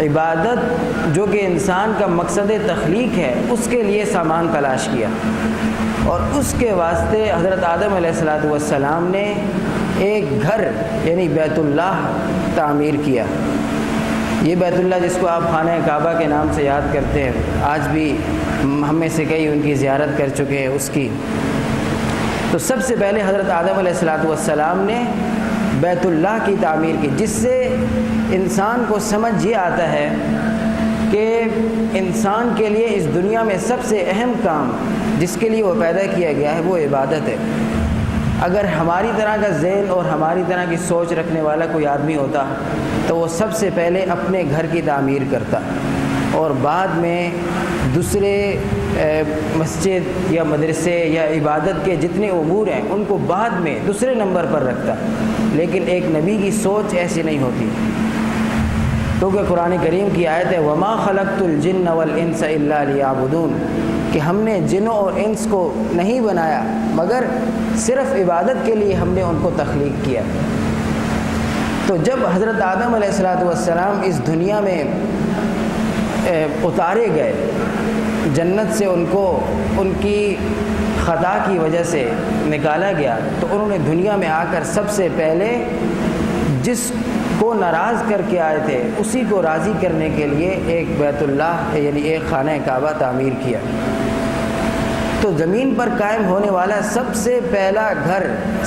عبادت جو کہ انسان کا مقصد تخلیق ہے، اس کے لیے سامان تلاش کیا، اور اس کے واسطے حضرت آدم علیہ السلام نے ایک گھر یعنی بیت اللہ تعمیر کیا۔ یہ بیت اللہ جس کو آپ خانہ کعبہ کے نام سے یاد کرتے ہیں، آج بھی ہم میں سے کئی ان کی زیارت کر چکے ہیں اس کی۔ تو سب سے پہلے حضرت آدم علیہ السلام نے بیت اللہ کی تعمیر کی، جس سے انسان کو سمجھ یہ آتا ہے کہ انسان کے لیے اس دنیا میں سب سے اہم کام جس کے لیے وہ پیدا کیا گیا ہے وہ عبادت ہے۔ اگر ہماری طرح کا ذہن اور ہماری طرح کی سوچ رکھنے والا کوئی آدمی ہوتا تو وہ سب سے پہلے اپنے گھر کی تعمیر کرتا، اور بعد میں دوسرے مسجد یا مدرسے یا عبادت کے جتنے امور ہیں ان کو بعد میں دوسرے نمبر پر رکھتا۔ لیکن ایک نبی کی سوچ ایسی نہیں ہوتی، کیونکہ قرآن کریم کی آیت ہے وَمَا خَلَقْتُ الْجِنَّ وَالْإِنسَ إِلَّا لِيَعْبُدُونَ، کہ ہم نے جنوں اور انس کو نہیں بنایا مگر صرف عبادت کے لیے ہم نے ان کو تخلیق کیا۔ تو جب حضرت آدم علیہ السلام اس دنیا میں اتارے گئے، جنت سے ان کو ان کی خطا کی وجہ سے نکالا گیا، تو انہوں نے دنیا میں آ کر سب سے پہلے جس کو ناراض کر کے آئے تھے، اسی کو راضی کرنے کے لیے ایک بیت اللہ یعنی ایک خانہ کعبہ تعمیر کیا۔ تو زمین پر قائم ہونے والا سب سے پہلا گھر،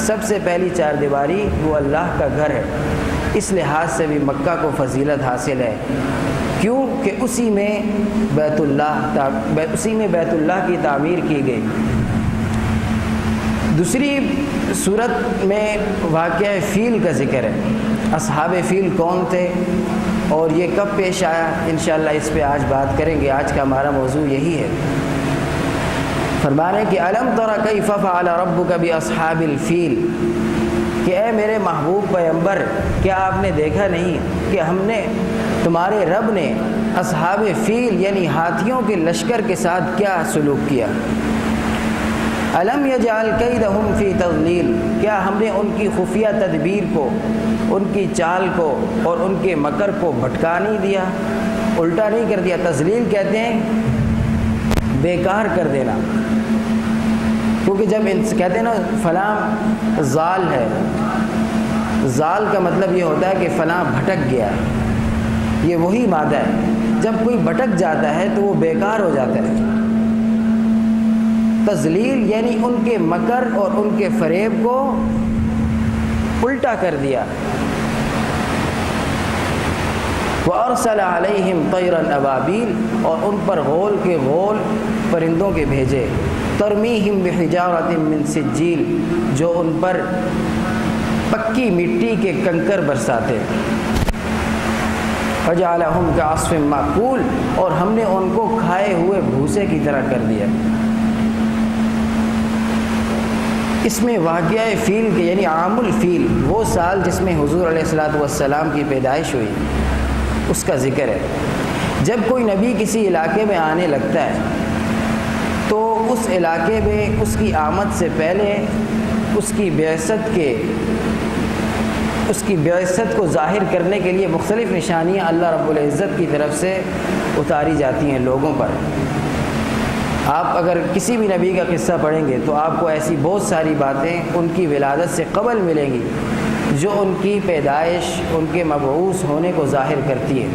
سب سے پہلی چار دیواری وہ اللہ کا گھر ہے۔ اس لحاظ سے بھی مکہ کو فضیلت حاصل ہے، کیوں کہ اسی میں بیت اللہ کی تعمیر کی گئی۔ دوسری صورت میں واقعہ فیل کا ذکر ہے۔ اصحاب فیل کون تھے اور یہ کب پیش آیا، انشاءاللہ اس پہ آج بات کریں گے۔ آج کا ہمارا موضوع یہی ہے۔ فرما رہے ہیں کہ الم تر کیف فعل ربک باصحاب الفیل، کہ اے میرے محبوب پیغمبر کیا آپ نے دیکھا نہیں کہ ہم نے تمہارے رب نے اصحاب فیل یعنی ہاتھیوں کے لشکر کے ساتھ کیا سلوک کیا۔ الم یجعل کیدہم فی تضلیل، کیا ہم نے ان کی خفیہ تدبیر کو، ان کی چال کو اور ان کے مکر کو بھٹکا نہیں دیا، الٹا نہیں کر دیا۔ تضلیل کہتے ہیں بیکار کر دینا، کیونکہ جب کہتے ہیں نا فلاں زال ہے، زال کا مطلب یہ ہوتا ہے کہ فلاں بھٹک گیا، یہ وہی مادہ ہے۔ جب کوئی بھٹک جاتا ہے تو وہ بیکار ہو جاتا ہے۔ تضلیل یعنی ان کے مکر اور ان کے فریب کو الٹا کر دیا۔ وَأَرْسَلَ عَلَيْهِمْ طَيْرًا أَبَابِيلَ، اور ان پر غول کے غول پرندوں کے بھیجے، ترمیہم بحجارۃ من سجیل، جو ان پر پکی مٹی کے کنکر برساتے۔ فجعلہم کعصف مأکول، اور ہم نے ان کو کھائے ہوئے بھوسے کی طرح کر دیا۔ اس میں واقعہ فیل کے یعنی عام الفیل، وہ سال جس میں حضور علیہ الصلوۃ والسلام کی پیدائش ہوئی، اس کا ذکر ہے۔ جب کوئی نبی کسی علاقے میں آنے لگتا ہے تو اس علاقے میں اس کی آمد سے پہلے اس کی بعثت کو ظاہر کرنے کے لیے مختلف نشانیاں اللہ رب العزت کی طرف سے اتاری جاتی ہیں لوگوں پر۔ آپ اگر کسی بھی نبی کا قصہ پڑھیں گے تو آپ کو ایسی بہت ساری باتیں ان کی ولادت سے قبل ملیں گی جو ان کی پیدائش، ان کے مبعوث ہونے کو ظاہر کرتی ہے۔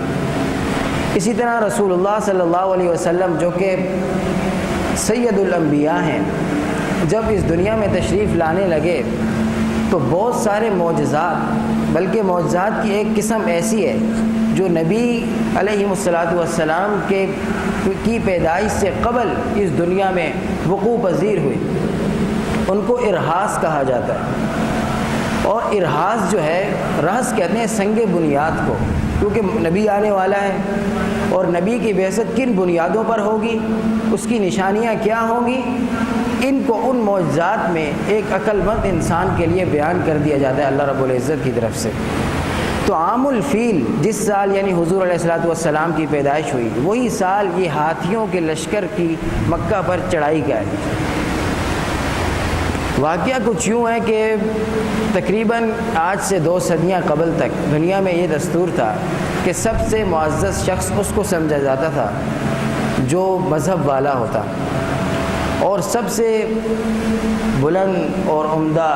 اسی طرح رسول اللہ صلی اللہ علیہ وسلم جو کہ سید الانبیاء ہیں، جب اس دنیا میں تشریف لانے لگے تو بہت سارے معجزات، بلکہ معجزات کی ایک قسم ایسی ہے جو نبی علیہ الصلوۃ والسلام کی پیدائش سے قبل اس دنیا میں وقوع پذیر ہوئی، ان کو ارہاس کہا جاتا ہے۔ اور ارہاس جو ہے، رہس کہتے ہیں سنگ بنیاد کو، کیونکہ نبی آنے والا ہے اور نبی کی بعثت کن بنیادوں پر ہوگی، اس کی نشانیاں کیا ہوں گی، ان کو ان معجزات میں ایک عقل مند انسان کے لیے بیان کر دیا جاتا ہے اللہ رب العزت کی طرف سے۔ تو عام الفیل جس سال یعنی حضور علیہ الصلوۃ والسلام کی پیدائش ہوئی، وہی سال یہ ہاتھیوں کے لشکر کی مکہ پر چڑھائی کا ہے۔ واقعہ کچھ یوں ہے کہ تقریباً آج سے 2 صدیاں قبل تک دنیا میں یہ دستور تھا کہ سب سے معزز شخص اس کو سمجھا جاتا تھا جو مذہب والا ہوتا، اور سب سے بلند اور عمدہ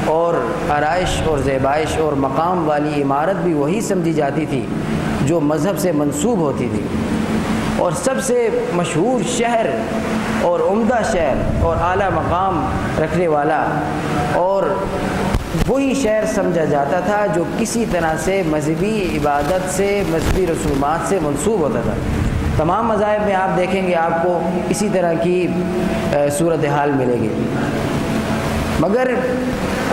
اور آرائش اور زیبائش اور مقام والی عمارت بھی وہی سمجھی جاتی تھی جو مذہب سے منسوب ہوتی تھی، اور سب سے مشہور شہر اور عمدہ شہر اور اعلیٰ مقام رکھنے والا اور وہی شہر سمجھا جاتا تھا جو کسی طرح سے مذہبی عبادت سے، مذہبی رسومات سے منسوب ہوتا تھا۔ تمام مذاہب میں آپ دیکھیں گے آپ کو اسی طرح کی صورتحال ملے گی، مگر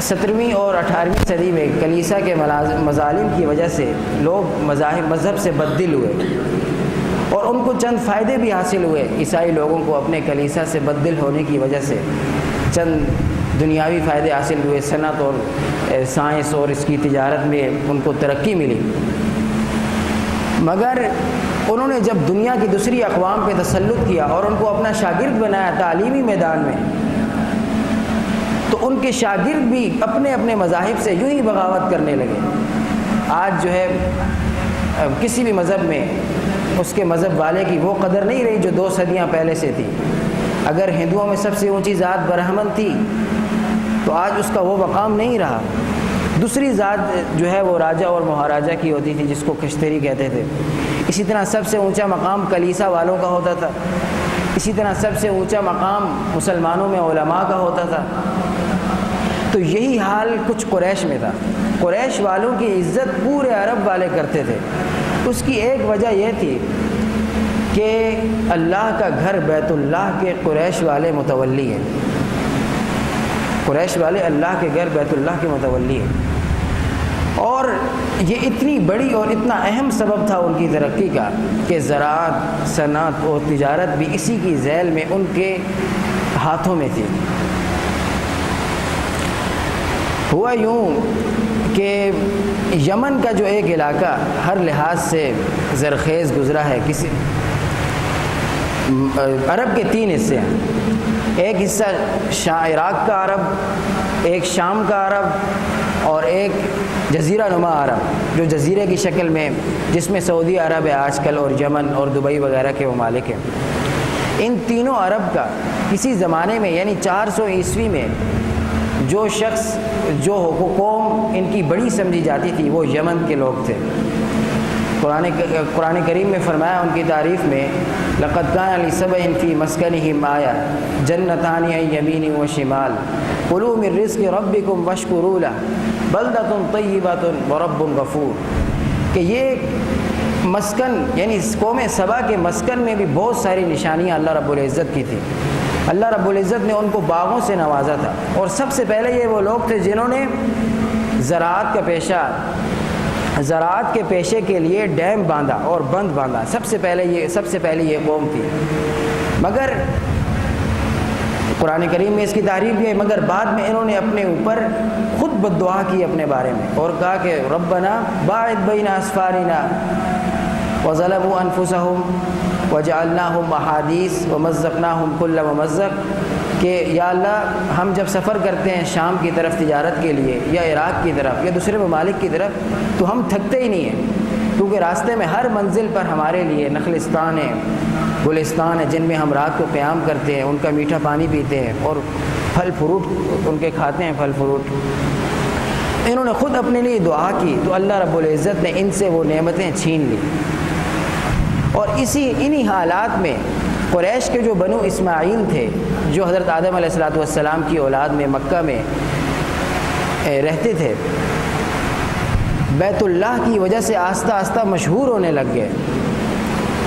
17ویں اور 18ویں صدی میں کلیسا کے مظالم کی وجہ سے لوگ مذہب سے بددل ہوئے، اور ان کو چند فائدے بھی حاصل ہوئے۔ عیسائی لوگوں کو اپنے کلیسا سے بددل ہونے کی وجہ سے چند دنیاوی فائدے حاصل ہوئے، صنعت اور سائنس اور اس کی تجارت میں ان کو ترقی ملی، مگر انہوں نے جب دنیا کی دوسری اقوام پہ تسلط کیا اور ان کو اپنا شاگرد بنایا تعلیمی میدان میں، تو ان کے شاگرد بھی اپنے اپنے مذاہب سے یوں ہی بغاوت کرنے لگے۔ آج جو ہے کسی بھی مذہب میں اس کے مذہب والے کی وہ قدر نہیں رہی جو 2 صدیاں پہلے سے تھی۔ اگر ہندوؤں میں سب سے اونچی ذات برہمن تھی تو آج اس کا وہ مقام نہیں رہا۔ دوسری ذات جو ہے وہ راجہ اور مہاراجہ کی ہوتی تھی، جس کو کشتری کہتے تھے۔ اسی طرح سب سے اونچا مقام کلیسا والوں کا ہوتا تھا۔ اسی طرح سب سے اونچا مقام مسلمانوں میں علماء کا ہوتا تھا۔ تو یہی حال کچھ قریش میں تھا۔ قریش والوں کی عزت پورے عرب والے کرتے تھے۔ اس کی ایک وجہ یہ تھی کہ اللہ کا گھر بیت اللہ کے قریش والے متولی ہیں۔ قریش والے اللہ کے گھر بیت اللہ کے متولی ہیں، اور یہ اتنی بڑی اور اتنا اہم سبب تھا ان کی ترقی کا کہ زراعت، صنعت اور تجارت بھی اسی کی ذیل میں ان کے ہاتھوں میں تھی۔ ہوا یوں کہ یمن کا جو ایک علاقہ ہر لحاظ سے زرخیز گزرا ہے، کسی عرب کے 3 حصے ہیں۔ ایک حصہ عراق کا عرب، ایک شام کا عرب، اور ایک جزیرہ نما عرب جو جزیرے کی شکل میں، جس میں سعودی عرب ہے آج کل، اور یمن اور دبئی وغیرہ کے ممالک ہیں۔ ان تینوں عرب کا کسی زمانے میں یعنی 400 عیسوی میں جو شخص جو قوم ان کی بڑی سمجھی جاتی تھی وہ یمن کے لوگ تھے۔ قرآن کریم میں فرمایا ان کی تعریف میں، لقد کان لسبع فی مسکنہم آیہ جنتان عن یمین و شمال کلوا من رزق ربکم واشکروا لہ بلدۃ طیبۃ ورب غفور، کہ یہ مسکن یعنی قوم سبا کے مسکن میں بھی بہت ساری نشانیاں اللہ رب العزت کی تھی۔ اللہ رب العزت نے ان کو باغوں سے نوازا تھا، اور سب سے پہلے یہ وہ لوگ تھے جنہوں نے زراعت کے پیشے کے لیے ڈیم باندھا اور بند باندھا۔ سب سے پہلے یہ قوم تھی۔ مگر قرآن کریم میں اس کی تعریف بھی ہے، مگر بعد میں انہوں نے اپنے اوپر خود بد دعا کی اپنے بارے میں، اور کہا کہ ربنا باعد بین اسفارنا وظلموا انفسهم وجعلناهم احادیث ومزقناهم كل ممزق، کہ یا اللہ ہم جب سفر کرتے ہیں شام کی طرف تجارت کے لیے یا عراق کی طرف یا دوسرے ممالک کی طرف، تو ہم تھکتے ہی نہیں ہیں، کیونکہ راستے میں ہر منزل پر ہمارے لیے نخلستان ہے، گلستان ہے، جن میں ہم رات کو قیام کرتے ہیں، ان کا میٹھا پانی پیتے ہیں اور پھل فروٹ ان کے کھاتے ہیں، پھل فروٹ۔ انہوں نے خود اپنے لیے دعا کی تو اللہ رب العزت نے ان سے وہ نعمتیں چھین لی۔ اور انہی حالات میں قریش کے جو بنو اسماعیل تھے، جو حضرت آدم علیہ السلام کی اولاد میں مکہ میں رہتے تھے، بیت اللہ کی وجہ سے آہستہ آہستہ مشہور ہونے لگ گئے۔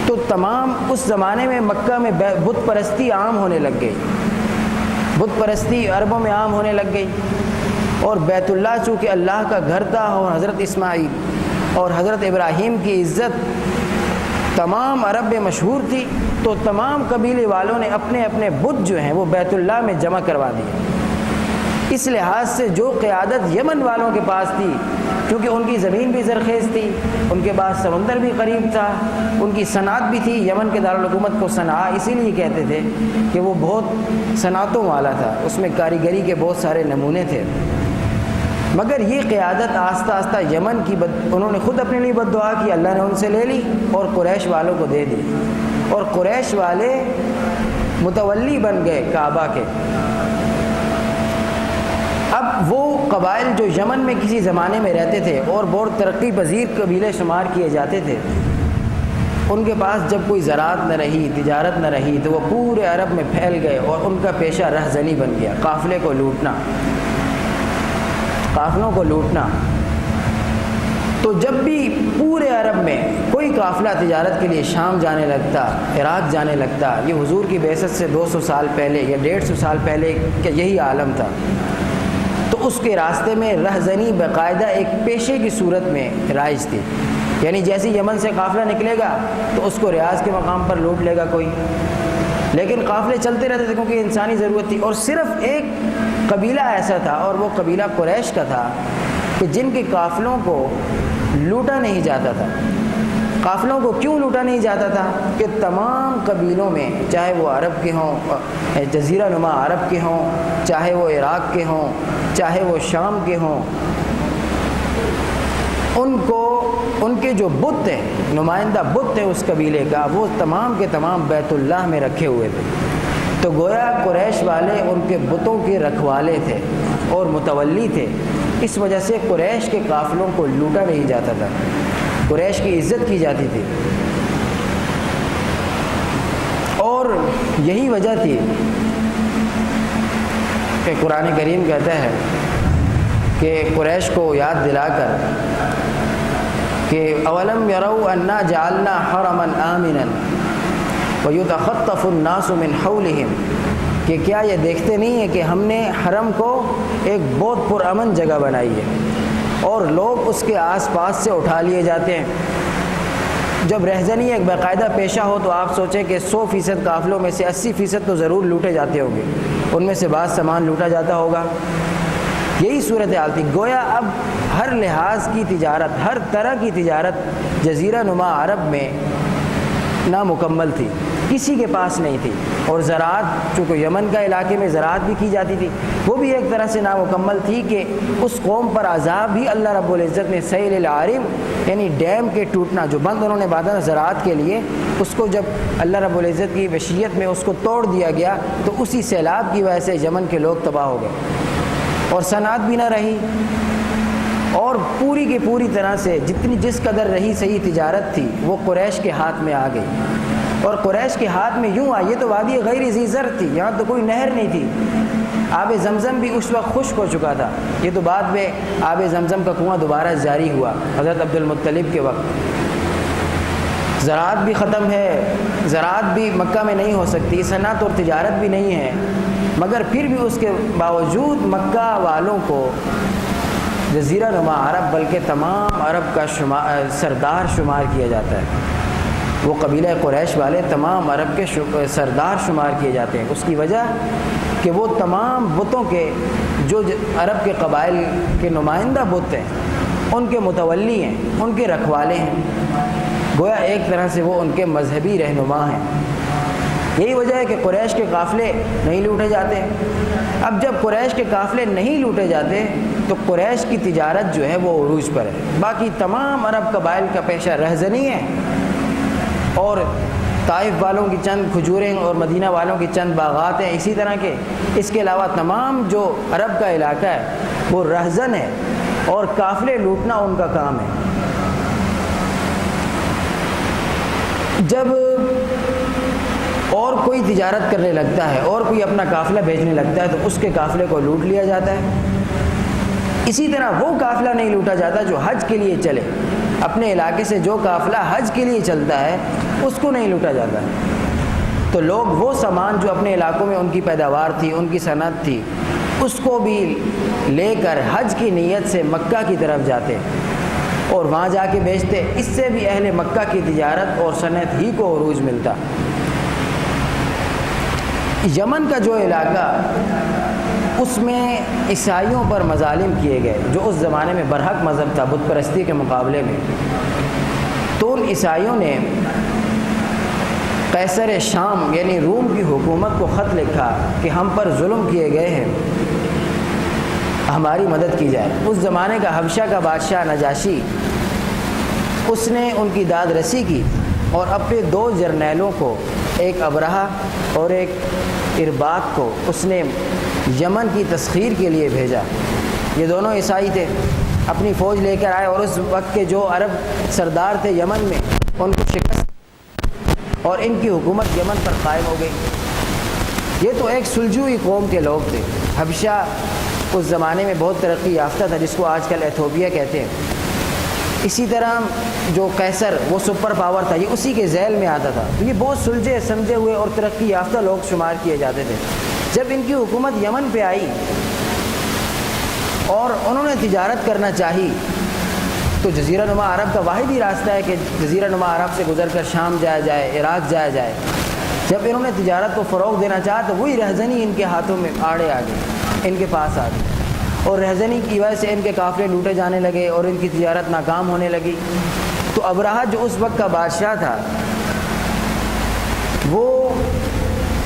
تو تمام اس زمانے میں مکہ میں بت پرستی عام ہونے لگ گئی، بت پرستی عربوں میں عام ہونے لگ گئی، اور بیت اللہ چونکہ اللہ کا گھر تھا، اور حضرت اسماعیل اور حضرت ابراہیم کی عزت تمام عرب میں مشہور تھی، تو تمام قبیلے والوں نے اپنے اپنے بت جو ہیں وہ بیت اللہ میں جمع کروا دیے۔ اس لحاظ سے جو قیادت یمن والوں کے پاس تھی، کیونکہ ان کی زمین بھی زرخیز تھی، ان کے پاس سمندر بھی قریب تھا، ان کی صنعت بھی تھی۔ یمن کے دارالحکومت کو صنعاء اسی لیے کہتے تھے کہ وہ بہت صنعتوں والا تھا، اس میں کاریگری کے بہت سارے نمونے تھے۔ مگر یہ قیادت آہستہ آہستہ یمن کی انہوں نے خود اپنے لیے بد دعا کی، اللہ نے ان سے لے لی اور قریش والوں کو دے دی، اور قریش والے متولی بن گئے کعبہ کے۔ اب وہ قبائل جو یمن میں کسی زمانے میں رہتے تھے اور بہت ترقی پذیر قبیلے شمار کیے جاتے تھے، ان کے پاس جب کوئی زراعت نہ رہی، تجارت نہ رہی، تو وہ پورے عرب میں پھیل گئے، اور ان کا پیشہ رہزنی بن گیا، قافلوں کو لوٹنا۔ تو جب بھی پورے عرب میں کوئی قافلہ تجارت کے لیے شام جانے لگتا، عراق جانے لگتا، یہ حضور کی بعثت سے 200 سال پہلے یا 150 سال پہلے کہ یہی عالم تھا، تو اس کے راستے میں رہزنی باقاعدہ ایک پیشے کی صورت میں رائج تھی۔ یعنی جیسے یمن سے قافلہ نکلے گا تو اس کو ریاض کے مقام پر لوٹ لے گا کوئی، لیکن قافلے چلتے رہتے تھے کیونکہ انسانی ضرورت تھی۔ اور صرف ایک قبیلہ ایسا تھا، اور وہ قبیلہ قریش کا تھا، کہ جن کے قافلوں کو لوٹا نہیں جاتا تھا۔ قافلوں کو کیوں لوٹا نہیں جاتا تھا؟ کہ تمام قبیلوں میں، چاہے وہ عرب کے ہوں، جزیرہ نما عرب کے ہوں، چاہے وہ عراق کے ہوں، چاہے وہ شام کے ہوں، ان کے جو بت ہیں، نمائندہ بت ہے اس قبیلے کا، وہ تمام کے تمام بیت اللہ میں رکھے ہوئے تھے۔ تو گویا قریش والے ان کے بتوں کے رکھوالے تھے اور متولی تھے، اس وجہ سے قریش کے قافلوں کو لوٹا نہیں جاتا تھا، قریش کی عزت کی جاتی تھی۔ اور یہی وجہ تھی کہ قرآن کریم کہتا ہے کہ قریش کو یاد دلا کر کہ اولم یروا انا جعلنا حرما آمنا ویتخطف الناس من حولہم، کہ کیا یہ دیکھتے نہیں ہیں کہ ہم نے حرم کو ایک بہت پرامن جگہ بنائی ہے اور لوگ اس کے آس پاس سے اٹھا لیے جاتے ہیں۔ جب رہزنی ایک باقاعدہ پیشہ ہو تو آپ سوچیں کہ 100% قافلوں میں سے 80% تو ضرور لوٹے جاتے ہوں گے، ان میں سے بعض سامان لوٹا جاتا ہوگا۔ یہی صورتحال تھی، گویا اب ہر لحاظ کی تجارت، ہر طرح کی تجارت جزیرہ نما عرب میں نامکمل تھی، کسی کے پاس نہیں تھی۔ اور زراعت، چونکہ یمن کا علاقے میں زراعت بھی کی جاتی تھی، وہ بھی ایک طرح سے نامکمل تھی کہ اس قوم پر عذاب بھی اللہ رب العزت نے سیل العارم، یعنی ڈیم کے ٹوٹنا، جو بند انہوں نے باندھا زراعت کے لیے، اس کو جب اللہ رب العزت کی مشیت میں اس کو توڑ دیا گیا تو اسی سیلاب کی وجہ سے یمن کے لوگ تباہ ہو گئے اور صنعت بھی نہ رہی، اور پوری کی پوری طرح سے جس قدر رہی صحیح تجارت تھی وہ قریش کے ہاتھ میں آ گئی۔ اور قریش کے ہاتھ میں یوں آئی، یہ تو وادی غیر ذی زرع تھی، یہاں تو کوئی نہر نہیں تھی، آب زمزم بھی اس وقت خشک ہو چکا تھا، یہ تو بعد میں آب زمزم کا کنواں دوبارہ جاری ہوا حضرت عبد المطلب کے وقت۔ زراعت بھی ختم ہے، زراعت بھی مکہ میں نہیں ہو سکتی، صنعت اور تجارت بھی نہیں ہے، مگر پھر بھی اس کے باوجود مکہ والوں کو جزیرہ نما عرب بلکہ تمام عرب کا سردار شمار کیا جاتا ہے۔ وہ قبیلہ قریش والے تمام عرب کے سردار شمار کیے جاتے ہیں، اس کی وجہ کہ وہ تمام بتوں کے، جو عرب کے قبائل کے نمائندہ بت ہیں، ان کے متولی ہیں، ان کے رکھوالے ہیں، گویا ایک طرح سے وہ ان کے مذہبی رہنما ہیں۔ یہی وجہ ہے کہ قریش کے قافلے نہیں لوٹے جاتے۔ اب جب قریش کے قافلے نہیں لوٹے جاتے تو قریش کی تجارت جو ہے وہ عروج پر ہے، باقی تمام عرب قبائل کا پیشہ رہزنی ہے، اور طائف والوں کی چند کھجوریں اور مدینہ والوں کی چند باغات ہیں اسی طرح کے، اس کے علاوہ تمام جو عرب کا علاقہ ہے وہ رہزن ہے اور قافلے لوٹنا ان کا کام ہے۔ جب اور کوئی تجارت کرنے لگتا ہے اور کوئی اپنا قافلہ بھیجنے لگتا ہے تو اس کے قافلے کو لوٹ لیا جاتا ہے۔ اسی طرح وہ قافلہ نہیں لوٹا جاتا جو حج کے لیے چلے، اپنے علاقے سے جو قافلہ حج کے لیے چلتا ہے اس کو نہیں لوٹا جاتا۔ تو لوگ وہ سامان جو اپنے علاقوں میں ان کی پیداوار تھی، ان کی صنعت تھی، اس کو بھی لے کر حج کی نیت سے مکہ کی طرف جاتے اور وہاں جا کے بیچتے، اس سے بھی اہل مکہ کی تجارت اور صنعت ہی کو عروج ملتا۔ یمن کا جو علاقہ، اس میں عیسائیوں پر مظالم کیے گئے جو اس زمانے میں برحق مذہب تھا بت پرستی کے مقابلے میں، تو ان عیسائیوں نے قیصر شام یعنی روم کی حکومت کو خط لکھا کہ ہم پر ظلم کیے گئے ہیں، ہماری مدد کی جائے۔ اس زمانے کا حبشہ کا بادشاہ نجاشی، اس نے ان کی داد رسی کی اور اپنے 2 جرنیلوں کو، ایک ابرہہ اور ایک ارباق کو، اس نے یمن کی تسخیر کے لیے بھیجا۔ یہ دونوں عیسائی تھے، اپنی فوج لے کر آئے اور اس وقت کے جو عرب سردار تھے یمن میں ان کو شکست اور ان کی حکومت یمن پر قائم ہو گئی۔ یہ تو ایک سلجوئی قوم کے لوگ تھے۔ حبشہ اس زمانے میں بہت ترقی یافتہ تھا، جس کو آج کل ایتھوپیا کہتے ہیں۔ اسی طرح جو قیصر وہ سپر پاور تھا، یہ اسی کے ذیل میں آتا تھا۔ تو یہ بہت سلجھے سمجھے ہوئے اور ترقی یافتہ لوگ شمار کیے جاتے تھے۔ جب ان کی حکومت یمن پہ آئی اور انہوں نے تجارت کرنا چاہی تو جزیرہ نما عرب کا واحد ہی راستہ ہے کہ جزیرہ نما عرب سے گزر کر شام جایا جائے، عراق جایا جائے۔ جب انہوں نے تجارت کو فروغ دینا چاہا تو وہی رہزنی ان کے ہاتھوں میں آڑے آ گئی، ان کے پاس آ گئی، اور رہزنی کی وجہ سے ان کے قافلے لوٹے جانے لگے اور ان کی تجارت ناکام ہونے لگی۔ تو ابرہہ جو اس وقت کا بادشاہ تھا،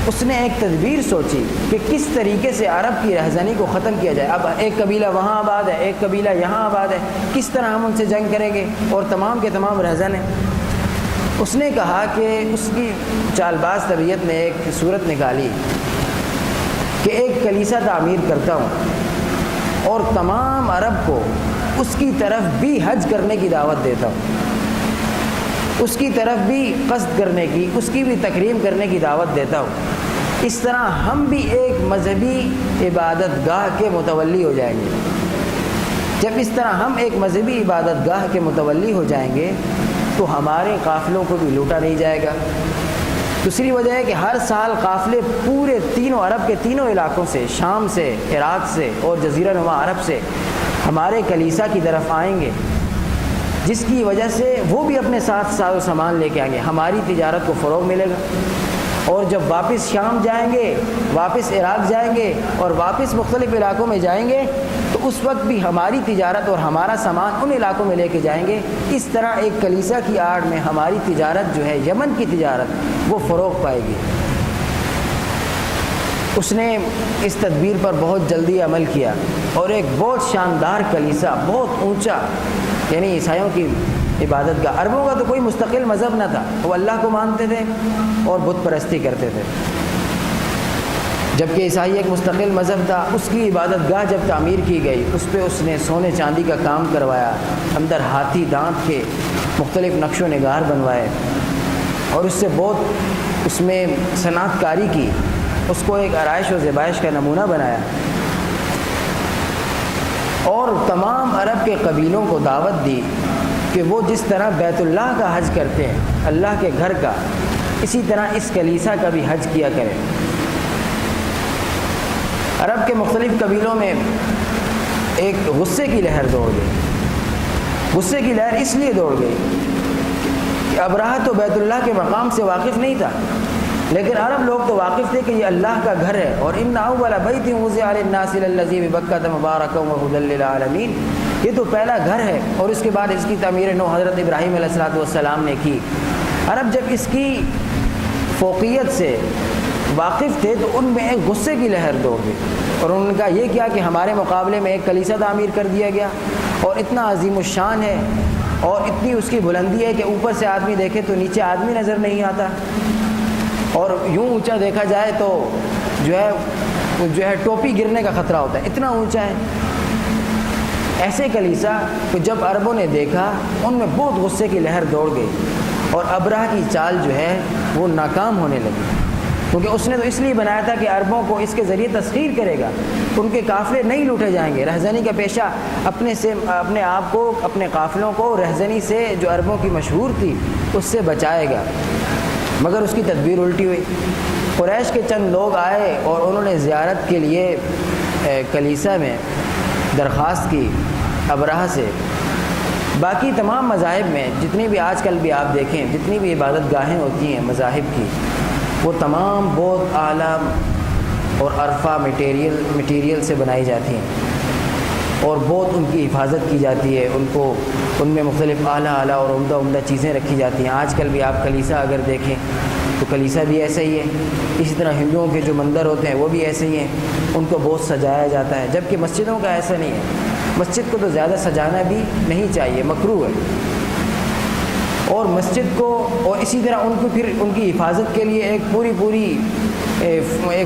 اس نے ایک تدبیر سوچی کہ کس طریقے سے عرب کی رہزنی کو ختم کیا جائے۔ اب ایک قبیلہ وہاں آباد ہے، ایک قبیلہ یہاں آباد ہے، کس طرح ہم ان سے جنگ کریں گے، اور تمام کے تمام رہزن ہیں۔ اس نے کہا کہ اس کی چال باز طبیعت نے ایک صورت نکالی کہ ایک کلیسا تعمیر کرتا ہوں اور تمام عرب کو اس کی طرف بھی حج کرنے کی دعوت دیتا ہوں، اس کی طرف بھی قصد کرنے کی، اس کی بھی تکریم کرنے کی دعوت دیتا ہوں۔ اس طرح ہم بھی ایک مذہبی عبادت گاہ کے متولی ہو جائیں گے۔ جب اس طرح ہم ایک مذہبی عبادت گاہ کے متولی ہو جائیں گے تو ہمارے قافلوں کو بھی لوٹا نہیں جائے گا۔ دوسری وجہ ہے کہ ہر سال قافلے پورے تینوں عرب کے تینوں علاقوں سے، شام سے، عراق سے اور جزیرہ نما عرب سے ہمارے کلیسا کی طرف آئیں گے، جس کی وجہ سے وہ بھی اپنے ساتھ ساز و سامان لے کے آئیں گے، ہماری تجارت کو فروغ ملے گا۔ اور جب واپس شام جائیں گے، واپس عراق جائیں گے اور واپس مختلف علاقوں میں جائیں گے تو اس وقت بھی ہماری تجارت اور ہمارا سامان ان علاقوں میں لے کے جائیں گے۔ اس طرح ایک کلیسا کی آڑ میں ہماری تجارت جو ہے، یمن کی تجارت، وہ فروغ پائے گی۔ اس نے اس تدبیر پر بہت جلدی عمل کیا اور ایک بہت شاندار کلیسا، بہت اونچا، یعنی عیسائیوں کی عبادت کا، عربوں کا تو کوئی مستقل مذہب نہ تھا، وہ اللہ کو مانتے تھے اور بت پرستی کرتے تھے، جبکہ عیسائی ایک مستقل مذہب تھا۔ اس کی عبادت گاہ جب تعمیر کی گئی، اس پہ اس نے سونے چاندی کا کام کروایا، اندر ہاتھی دانت کے مختلف نقش و نگار بنوائے اور اس سے بہت اس میں صنعت کاری کی، اس کو ایک آرائش و زیبائش کا نمونہ بنایا اور تمام عرب کے قبیلوں کو دعوت دی کہ وہ جس طرح بیت اللہ کا حج کرتے ہیں، اللہ کے گھر کا، اسی طرح اس کلیسا کا بھی حج کیا کریں۔ عرب کے مختلف قبیلوں میں ایک غصے کی لہر دوڑ گئی۔ غصے کی لہر اس لیے دوڑ گئی کہ ابرہہ تو بیت اللہ کے مقام سے واقف نہیں تھا، لیکن عرب لوگ تو واقف تھے کہ یہ اللہ کا گھر ہے، اور ان اول بیت وضع للناس للذی ببکۃ مبارکا وہدی للعالمین، یہ تو پہلا گھر ہے، اور اس کے بعد اس کی تعمیر نو حضرت ابراہیم علیہ السلام نے کی۔ عرب جب اس کی فوقیت سے واقف تھے تو ان میں ایک غصے کی لہر دوڑ گئی، اور انہوں نے کہا یہ کیا کہ ہمارے مقابلے میں ایک کلیسا تعمیر کر دیا گیا، اور اتنا عظیم الشان ہے اور اتنی اس کی بلندی ہے کہ اوپر سے آدمی دیکھے تو نیچے آدمی نظر نہیں آتا، اور یوں اونچا دیکھا جائے تو جو ہے ٹوپی گرنے کا خطرہ ہوتا ہے، اتنا اونچا ہے۔ ایسے کلیسا کو جب عربوں نے دیکھا، ان میں بہت غصے کی لہر دوڑ گئی، اور ابرہہ کی چال جو ہے وہ ناکام ہونے لگی، کیونکہ اس نے تو اس لیے بنایا تھا کہ عربوں کو اس کے ذریعے تسخیر کرے گا، ان کے قافلے نہیں لوٹے جائیں گے، رہزنی کا پیشہ اپنے آپ کو، اپنے قافلوں کو رہزنی سے جو عربوں کی مشہور تھی اس سے بچائے گا۔ مگر اس کی تدبیر الٹی ہوئی۔ قریش کے چند لوگ آئے اور انہوں نے زیارت کے لیے کلیسا میں درخواست کی ابرہہ سے۔ باقی تمام مذاہب میں جتنی بھی آج کل بھی آپ دیکھیں، جتنی بھی عبادت گاہیں ہوتی ہیں مذاہب کی، وہ تمام بہت اعلیٰ اور عرفہ مٹیریل سے بنائی جاتی ہیں، اور بہت ان کی حفاظت کی جاتی ہے، ان میں مختلف اعلیٰ اور عمدہ چیزیں رکھی جاتی ہیں۔ آج کل بھی آپ کلیسا اگر دیکھیں تو کلیسا بھی ایسا ہی ہے، اسی طرح ہندوؤں کے جو مندر ہوتے ہیں وہ بھی ایسے ہی ہیں، ان کو بہت سجایا جاتا ہے، جبکہ مسجدوں کا ایسا نہیں ہے۔ مسجد کو تو زیادہ سجانا بھی نہیں چاہیے، مکروہ ہے، اور مسجد کو اور اسی طرح ان کو پھر ان کی حفاظت کے لیے ایک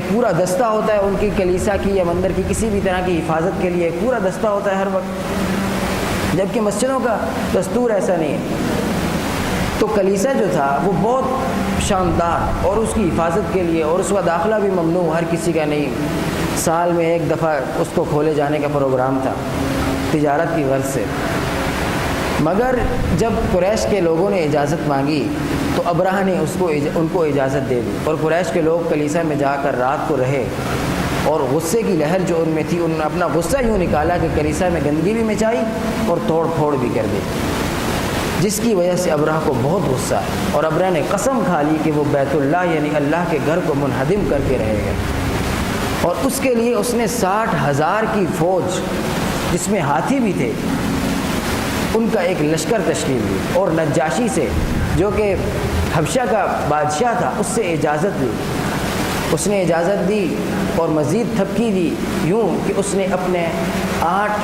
پورا دستہ ہوتا ہے، ان کی کلیسا کی یا مندر کی کسی بھی طرح کی حفاظت کے لیے ایک پورا دستہ ہوتا ہے ہر وقت، جبکہ مسجدوں کا دستور ایسا نہیں ہے۔ تو کلیسا جو تھا وہ بہت شاندار، اور اس کی حفاظت کے لیے، اور اس کا داخلہ بھی ممنوع، ہر کسی کا نہیں، سال میں ایک دفعہ اس کو کھولے جانے کا پروگرام تھا تجارت کی غرض سے۔ مگر جب قریش کے لوگوں نے اجازت مانگی تو ابرہہ نے ان کو اجازت دے دی، اور قریش کے لوگ کلیسا میں جا کر رات کو رہے، اور غصے کی لہر جو ان میں تھی، انہوں نے اپنا غصہ یوں نکالا کہ کلیسا میں گندگی بھی مچائی اور توڑ پھوڑ بھی کر دی، جس کی وجہ سے ابرہہ کو بہت غصہ ہے، اور ابرہہ نے قسم کھا لی کہ وہ بیت اللہ یعنی اللہ کے گھر کو منہدم کر کے رہے گا، اور اس کے لیے اس نے 60,000 کی فوج جس میں ہاتھی بھی تھے ان کا ایک لشکر تشکیل دی، اور نجاشی سے جو کہ حبشہ کا بادشاہ تھا اس سے اجازت لی، اس نے اجازت دی اور مزید تھپکی دی، یوں کہ اس نے اپنے 8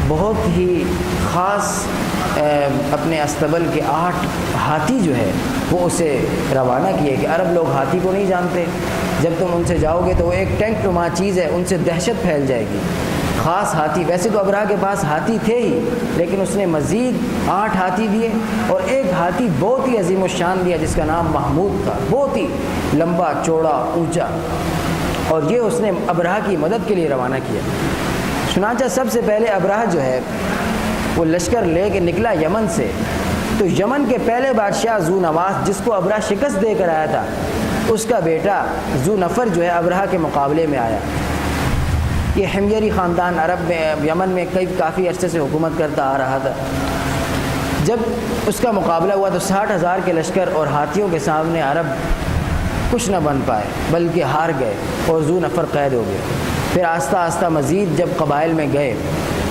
بہت ہی خاص اپنے استبل کے 8 ہاتھی جو ہے وہ اسے روانہ کیے کہ عرب لوگ ہاتھی کو نہیں جانتے، جب تم ان سے جاؤ گے تو وہ ایک ٹینک نما چیز ہے، ان سے دہشت پھیل جائے گی، خاص ہاتھی، ویسے تو ابرہہ کے پاس ہاتھی تھے ہی، لیکن اس نے مزید 8 ہاتھی دیے، اور ایک ہاتھی بہت ہی عظیم الشان دیا جس کا نام محمود تھا، بہت ہی لمبا چوڑا اونچا، اور یہ اس نے ابرہہ کی مدد کے لیے روانہ کیا۔ چنانچہ سب سے پہلے ابرہہ جو ہے وہ لشکر لے کے نکلا یمن سے، تو یمن کے پہلے بادشاہ ذو نواس جس کو ابرہہ شکست دے کر آیا تھا، اس کا بیٹا ذو نفر جو ہے ابرہہ کے مقابلے میں آیا۔ یہ حمیری خاندان عرب میں یمن میں کافی عرصے سے حکومت کرتا آ رہا تھا۔ جب اس کا مقابلہ ہوا تو 60,000 کے لشکر اور ہاتھیوں کے سامنے عرب کچھ نہ بن پائے، بلکہ ہار گئے اور ذو نفر قید ہو گئے۔ پھر آہستہ آہستہ مزید جب قبائل میں گئے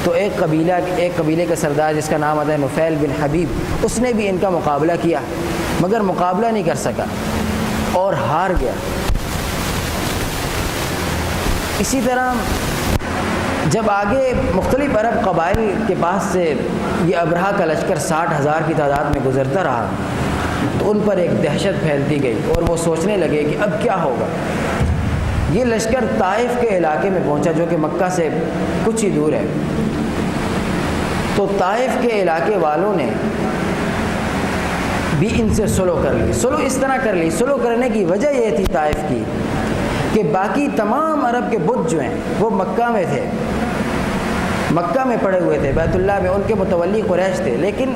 تو ایک قبیلے کا سردار جس کا نام آتا ہے نفیل بن حبیب، اس نے بھی ان کا مقابلہ کیا، مگر مقابلہ نہیں کر سکا اور ہار گیا۔ اسی طرح جب آگے مختلف عرب قبائل کے پاس سے یہ ابرہہ کا لشکر 60,000 کی تعداد میں گزرتا رہا تو ان پر ایک دہشت پھیلتی گئی، اور وہ سوچنے لگے کہ اب کیا ہوگا۔ یہ لشکر طائف کے علاقے میں پہنچا جو کہ مکہ سے کچھ ہی دور ہے، تو طائف کے علاقے والوں نے بھی ان سے سلو کر لی۔ سلو اس طرح کر لی، سلو کرنے کی وجہ یہ تھی طائف کی کہ باقی تمام عرب کے بت جو ہیں وہ مکہ میں تھے، مکہ میں پڑے ہوئے تھے، بیت اللہ میں، ان کے متولی قریش تھے، لیکن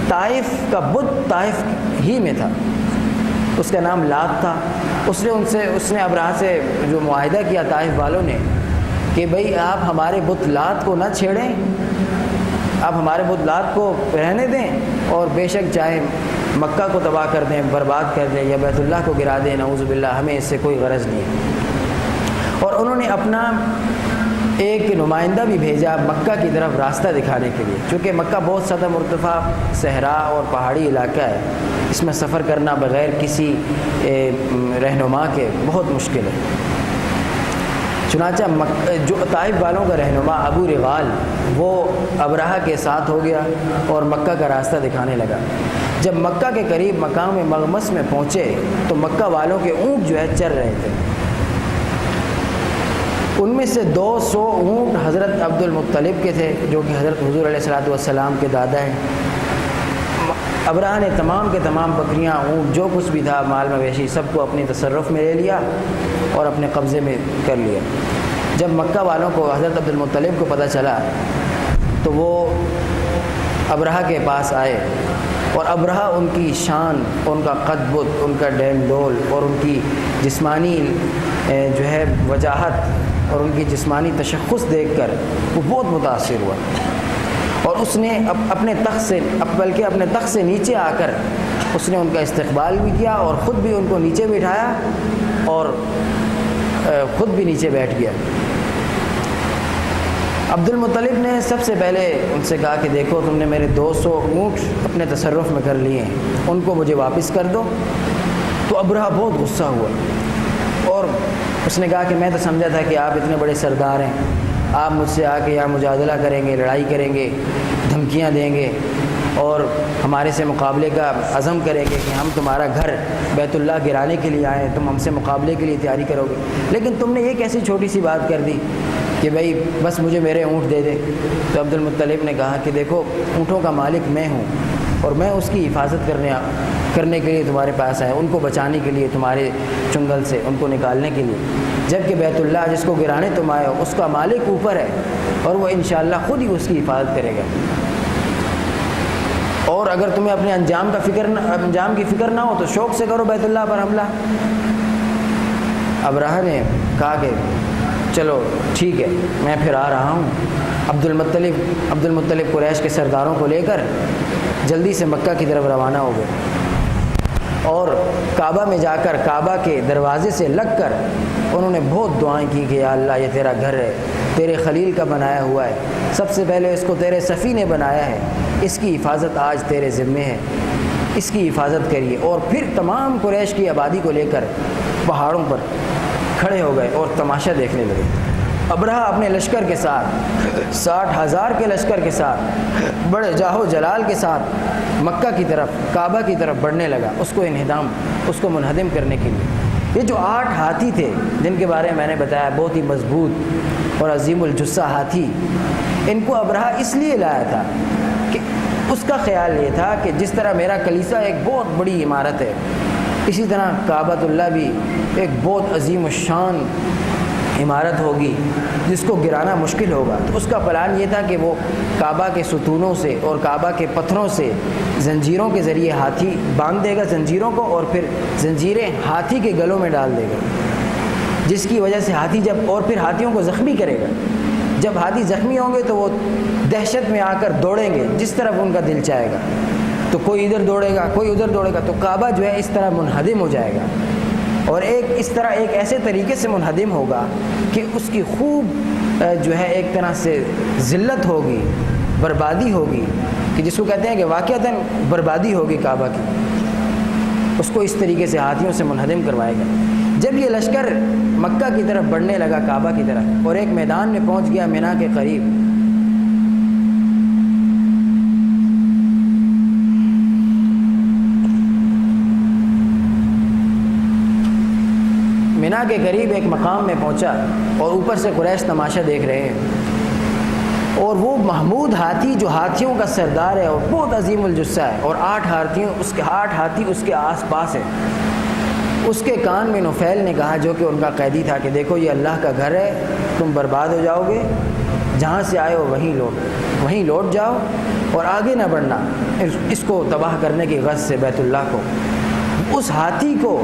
طائف کا بت طائف ہی میں تھا، اس کا نام لات تھا۔ اس نے ابرہہ سے جو معاہدہ کیا طائف والوں نے کہ بھئی آپ ہمارے بت لات کو نہ چھیڑیں، آپ ہمارے بت لات کو رہنے دیں، اور بے شک چاہے مکہ کو تباہ کر دیں، برباد کر دیں، یا بیت اللہ کو گرا دیں، نعوذ باللہ، ہمیں اس سے کوئی غرض نہیں ہے۔ اور انہوں نے اپنا ایک نمائندہ بھی بھیجا مکہ کی طرف راستہ دکھانے کے لیے، چونکہ مکہ بہت زیادہ مرتفع صحرا اور پہاڑی علاقہ ہے، اس میں سفر کرنا بغیر کسی رہنما کے بہت مشکل ہے۔ چنانچہ جو طائف والوں کا رہنما ابو رغال وہ ابرہہ کے ساتھ ہو گیا اور مکہ کا راستہ دکھانے لگا۔ جب مکہ کے قریب مقام مغمس میں پہنچے تو مکہ والوں کے اونٹ جو ہے چر رہے تھے، ان میں سے 200 اونٹ حضرت عبد المطلب کے تھے جو کہ حضرت حضور علیہ الصلوۃ والسلام کے دادا ہیں۔ ابرہہ نے تمام کے تمام بکریاں، اونٹ، جو کچھ بھی تھا مال مویشی، سب کو اپنے تصرف میں لے لیا اور اپنے قبضے میں کر لیا۔ جب مکہ والوں کو حضرت عبد المطلب کو پتہ چلا تو وہ ابرہہ کے پاس آئے، اور ابرہہ ان کی شان، ان کا قد بت، ان کا ڈیم ڈول اور ان کی جسمانی جو ہے وجاہت اور ان کی جسمانی تشخص دیکھ کر وہ بہت متاثر ہوا، اور اس نے اپنے تخت سے نیچے آ کر اس نے ان کا استقبال بھی کیا، اور خود بھی ان کو نیچے بٹھایا اور خود بھی نیچے بیٹھ گیا۔ عبد المطلب نے سب سے پہلے ان سے کہا کہ دیکھو تم نے میرے 200 اونٹ اپنے تصرف میں کر لیے ہیں، ان کو مجھے واپس کر دو۔ تو ابرہہ بہت غصہ ہوا اور اس نے کہا کہ میں تو سمجھا تھا کہ آپ اتنے بڑے سردار ہیں، آپ مجھ سے آ کے یہاں مجادلہ کریں گے، لڑائی کریں گے، دھمکیاں دیں گے اور ہمارے سے مقابلے کا عزم کریں گے کہ ہم تمہارا گھر بیت اللہ گرانے کے لیے آئے ہیں، تم ہم سے مقابلے کے لیے تیاری کرو گے، لیکن تم نے یہ کیسی چھوٹی سی بات کر دی کہ بھائی بس مجھے میرے اونٹ دے دے۔ تو عبد المطلب نے کہا کہ دیکھو اونٹوں کا مالک میں ہوں اور میں اس کی حفاظت کرنے کے لیے تمہارے پاس آیا، ان کو بچانے کے لیے، تمہارے چنگل سے ان کو نکالنے کے لیے، جبکہ بیت اللہ جس کو گرانے تم آئے ہو اس کا مالک اوپر ہے اور وہ انشاءاللہ خود ہی اس کی حفاظت کرے گا، اور اگر تمہیں اپنے انجام کی فکر نہ ہو تو شوق سے کرو بیت اللہ پر حملہ۔ ابرہہ نے کہا کہ چلو ٹھیک ہے میں پھر آ رہا ہوں۔ عبد المطلب قریش کے سرداروں کو لے کر جلدی سے مکہ کی طرف روانہ ہو گئے اور کعبہ میں جا کر کعبہ کے دروازے سے لگ کر انہوں نے بہت دعائیں کی کہ یا اللہ یہ تیرا گھر ہے، تیرے خلیل کا بنایا ہوا ہے، سب سے پہلے اس کو تیرے صفی نے بنایا ہے، اس کی حفاظت آج تیرے ذمے ہے، اس کی حفاظت کریے۔ اور پھر تمام قریش کی آبادی کو لے کر پہاڑوں پر کھڑے ہو گئے اور تماشا دیکھنے لگے۔ ابرہہ اپنے لشکر کے ساتھ 60,000 کے لشکر کے ساتھ بڑے جاہو جلال کے ساتھ مکہ کی طرف، کعبہ کی طرف بڑھنے لگا، اس کو منہدم کرنے کے لیے۔ یہ جو 8 ہاتھی تھے جن کے بارے میں نے بتایا، بہت ہی مضبوط اور عظیم الجثہ ہاتھی، ان کو ابرہہ اس لیے لایا تھا کہ اس کا خیال یہ تھا کہ جس طرح میرا کلیسا ایک بہت بڑی عمارت ہے، اسی طرح کعبۃ اللہ بھی ایک بہت عظیم الشان عمارت ہوگی جس کو گرانا مشکل ہوگا۔ تو اس کا پلان یہ تھا کہ وہ کعبہ کے ستونوں سے اور کعبہ کے پتھروں سے زنجیروں کے ذریعے ہاتھی باندھ دے گا زنجیروں کو، اور پھر زنجیریں ہاتھی کے گلوں میں ڈال دے گا، جس کی وجہ سے ہاتھی اور پھر ہاتھیوں کو زخمی کرے گا۔ جب ہاتھی زخمی ہوں گے تو وہ دہشت میں آ کر دوڑیں گے جس طرف ان کا دل چاہے گا، تو کوئی ادھر دوڑے گا کوئی ادھر دوڑے گا، تو کعبہ جو ہے اس طرح منہدم ہو جائے گا، اور اس طرح ایک ایسے طریقے سے منہدم ہوگا کہ اس کی خوب جو ہے ایک طرح سے ذلت ہوگی، بربادی ہوگی، کہ جس کو کہتے ہیں کہ واقعتاً بربادی ہوگی کعبہ کی، اس کو اس طریقے سے ہاتھیوں سے منہدم کروائے گا۔ جب یہ لشکر مکہ کی طرف بڑھنے لگا، کعبہ کی طرف، اور ایک میدان میں پہنچ گیا مینا کے قریب، مینا کے قریب ایک مقام میں پہنچا اور اوپر سے قریش تماشا دیکھ رہے ہیں، اور وہ محمود ہاتھی جو ہاتھیوں کا سردار ہے اور بہت عظیم الجثہ ہے، اور 8 ہاتھی اس کے آس پاس ہیں، اس کے کان میں نفیل نے کہا جو کہ ان کا قیدی تھا کہ دیکھو یہ اللہ کا گھر ہے، تم برباد ہو جاؤ گے، جہاں سے آئے ہو وہیں لوٹ جاؤ اور آگے نہ بڑھنا اس کو تباہ کرنے کی غرض سے بیت اللہ کو۔ اس ہاتھی کو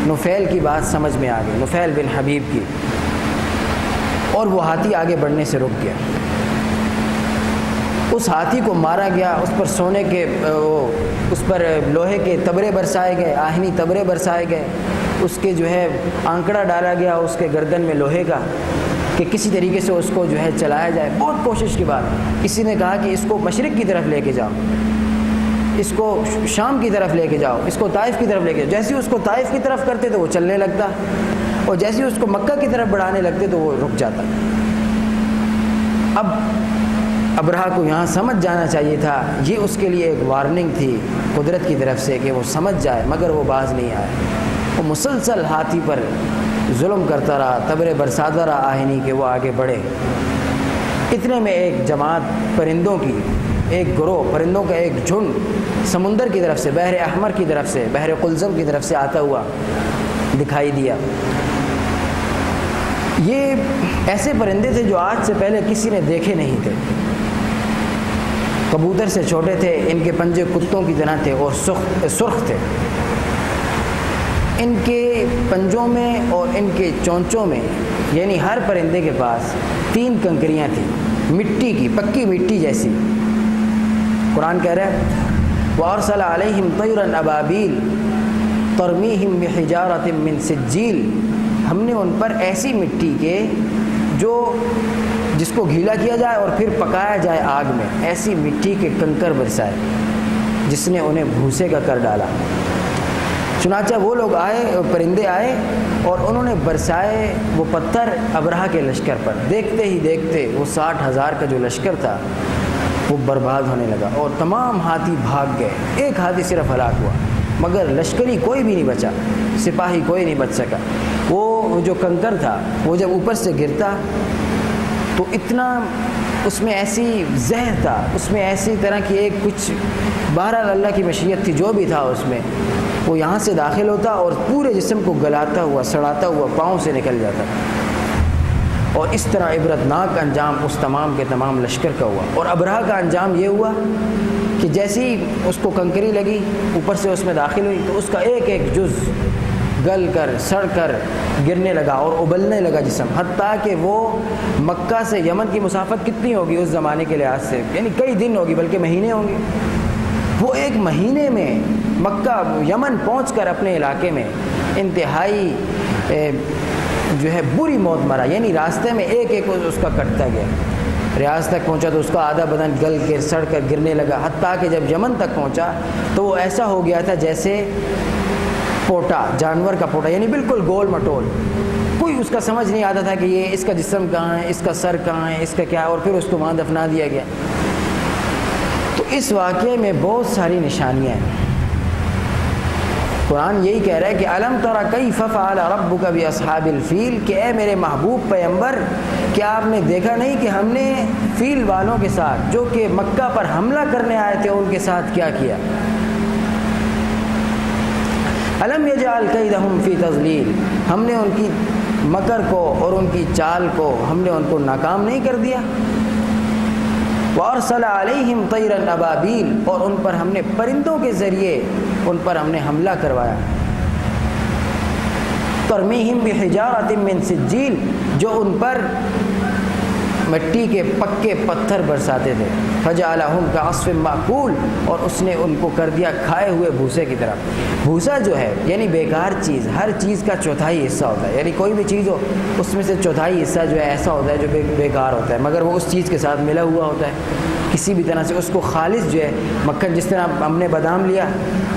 نفیل کی بات سمجھ میں آ گئی، نفیل بن حبیب کی، اور وہ ہاتھی آگے بڑھنے سے رک گیا۔ اس ہاتھی کو مارا گیا، اس پر سونے کے اس پر لوہے کے تبرے برسائے گئے، آہنی تبرے برسائے گئے، اس کے جو ہے آنکڑا ڈالا گیا اس کے گردن میں لوہے کا کہ کسی طریقے سے اس کو جو ہے چلایا جائے۔ بہت کوشش کے بعد کسی نے کہا کہ اس کو مشرق کی طرف لے کے جاؤ، اس کو شام کی طرف لے کے جاؤ، اس کو طائف کی طرف لے کے جاؤ۔ جیسے اس کو طائف کی طرف کرتے تو وہ چلنے لگتا، اور جیسے اس کو مکہ کی طرف بڑھانے لگتے تو وہ رک جاتا۔ اب ابرہہ کو یہاں سمجھ جانا چاہیے تھا، یہ اس کے لیے ایک وارننگ تھی قدرت کی طرف سے کہ وہ سمجھ جائے، مگر وہ باز نہیں آئے۔ وہ مسلسل ہاتھی پر ظلم کرتا رہا، تبرے برساتا رہا آہنی کہ وہ آگے بڑھے۔ اتنے میں ایک جماعت پرندوں کی، ایک گروہ پرندوں کا ایک جھنڈ سمندر کی طرف سے، بحر احمر کی طرف سے، بحر قلزم کی طرف سے آتا ہوا دکھائی دیا۔ یہ ایسے پرندے تھے جو آج سے پہلے کسی نے دیکھے نہیں تھے، کبوتر سے چھوٹے تھے، ان کے پنجے کتوں کی طرح تھے اور سرخ تھے۔ ان کے پنجوں میں اور ان کے چونچوں میں، یعنی ہر پرندے کے پاس 3 کنکریاں تھیں، مٹی کی، پکی مٹی جیسی۔ قرآن کہہ رہا ہے وَأَرْسَلَ عَلَيْهِمْ طَيْرًا أَبَابِيلَ تَرْمِيهِمْ بِحِجَارَةٍ مِّن سِجِّيلٍ، ہم نے ان پر ایسی مٹی کے جس کو گیلا کیا جائے اور پھر پکایا جائے آگ میں، ایسی مٹی کے کنکر برسائے جس نے انہیں بھوسے کا کر ڈالا۔ چنانچہ وہ لوگ آئے، پرندے آئے اور انہوں نے برسائے وہ پتھر ابرہہ کے لشکر پر۔ دیکھتے ہی دیکھتے وہ 60,000 کا جو لشکر تھا وہ برباد ہونے لگا اور تمام ہاتھی بھاگ گئے۔ ایک ہاتھی صرف ہلاک ہوا، مگر لشکری کوئی بھی نہیں بچا، سپاہی کوئی نہیں بچ سکا۔ وہ جو کنکر تھا وہ جب اوپر سے گرتا تو اتنا اس میں ایسی زہر تھا، اس میں ایسی طرح کی ایک کچھ، بہرحال اللہ کی مشیت تھی، جو بھی تھا اس میں، وہ یہاں سے داخل ہوتا اور پورے جسم کو گلاتا ہوا، سڑاتا ہوا پاؤں سے نکل جاتا، اور اس طرح عبرتناک انجام اس تمام کے تمام لشکر کا ہوا۔ اور ابرہہ کا انجام یہ ہوا کہ جیسے ہی اس کو کنکری لگی، اوپر سے اس میں داخل ہوئی، تو اس کا ایک ایک جز گل کر، سڑ کر گرنے لگا اور ابلنے لگا جسم، حتیٰ کہ وہ مکہ سے یمن کی مسافت کتنی ہوگی اس زمانے کے لحاظ سے، یعنی کئی دن ہوگی، بلکہ مہینے ہوں گے۔ وہ ایک مہینے میں مکہ یمن پہنچ کر اپنے علاقے میں انتہائی جو ہے بری موت مرا، یعنی راستے میں ایک ایک اس کا کٹتا گیا۔ ریاض تک پہنچا تو اس کا آدھا بدن گل کے سڑ کر گرنے لگا، حتیٰ کہ جب یمن تک پہنچا تو وہ ایسا ہو گیا تھا جیسے پوٹا، جانور کا پوٹا، یعنی بالکل گول مٹول، کوئی اس کا سمجھ نہیں آتا تھا کہ یہ اس کا جسم کہاں ہے، اس کا سر کہاں ہے، اس کا کیا ہے، اور پھر اس کو وہاں دفنا دیا گیا۔ تو اس واقعے میں بہت ساری نشانیاں ہیں۔ قرآن یہی کہہ رہا ہے کہ الم تر کیف فعل ربک باصحاب الفیل، کہ اے میرے محبوب پیغمبر کیا آپ نے دیکھا نہیں کہ ہم نے فیل والوں کے ساتھ جو کہ مکہ پر حملہ کرنے آئے تھے ان کے ساتھ کیا کیا۔ الم یجعل کیدہم فی تضلیل، ہم نے ان کی مکر کو اور ان کی چال کو ہم نے ان کو ناکام نہیں کر دیا۔ وارسل علیہم طیرا ابابیل، اور ان پر ہم نے پرندوں کے ذریعے ان پر ہم نے حملہ کروایا۔ ترمیہم بحجارۃ من سجیل، جو ان پر مٹی کے پکے پتھر برساتے تھے۔ فجعلہم کعصف مأکول، اور اس نے ان کو کر دیا کھائے ہوئے بھوسے کی طرح۔ بھوسا جو ہے یعنی بیکار چیز، ہر چیز کا چوتھائی حصہ ہوتا ہے، یعنی کوئی بھی چیز ہو اس میں سے چوتھائی حصہ جو ہے ایسا ہوتا ہے جو بیکار ہوتا ہے، مگر وہ اس چیز کے ساتھ ملا ہوا ہوتا ہے کسی بھی طرح سے۔ اس کو خالص جو ہے مکھن، جس طرح ہم نے بادام لیا،